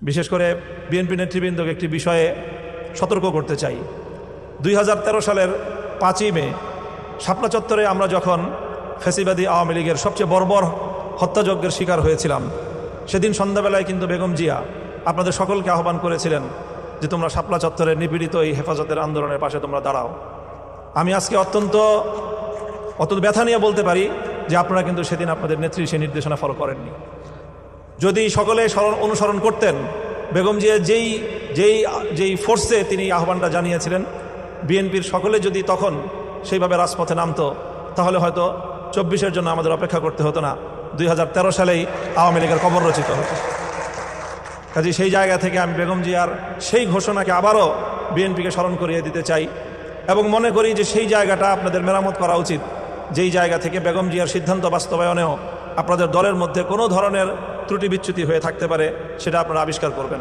বিশেষ করে বিএনপি নেতৃবৃন্দকে একটি বিষয়ে সতর্ক করতে চাই। 2013 সালের 5ই মে শাপলা চত্বরে আমরা যখন ফ্যাসিবাদী আওয়ামী লীগের সবচেয়ে বর্বর হত্যাযজ্ঞের শিকার হয়েছিলাম, সেদিন সন্ধ্যাবেলায় কিন্তু বেগম জিয়া আপনাদের সকলকে আহ্বান করেছিলেন যে তোমরা শাপলা চত্বরের নিপীড়িত এই হেফাজতের আন্দোলনের পাশে তোমরা দাঁড়াও। আমি আজকে অত্যন্ত ব্যথা নিয়ে বলতে পারি যে আপনারা কিন্তু সেদিন আপনাদের নেত্রী সেই নির্দেশনা ফলো করেননি। যদি সকলে অনুসরণ করতেন, বেগম জিয়া যেই ফোর্সে তিনি আহ্বানটা জানিয়েছিলেন, বিএনপির সকলে যদি তখন সেইভাবে রাজপথে নামতো, তাহলে হয়তো 24-এর জন্য আমাদের অপেক্ষা করতে হতো না, 2013 সালেই আওয়ামী লীগের কবর রচিত হতো। কাজে সেই জায়গা থেকে আমি বেগম জিয়ার সেই ঘোষণাকে আবারও বিএনপিকে স্মরণ করিয়ে দিতে চাই এবং মনে করি যে সেই জায়গাটা আপনাদের মেরামত করা উচিত, যেই জায়গা থেকে বেগম জিয়ার সিদ্ধান্ত বাস্তবায়নেও আপনাদের দলের মধ্যে কোনো ধরনের ত্রুটি বিচ্যুতি হয়ে থাকতে পারে, সেটা আপনারা আবিষ্কার করবেন।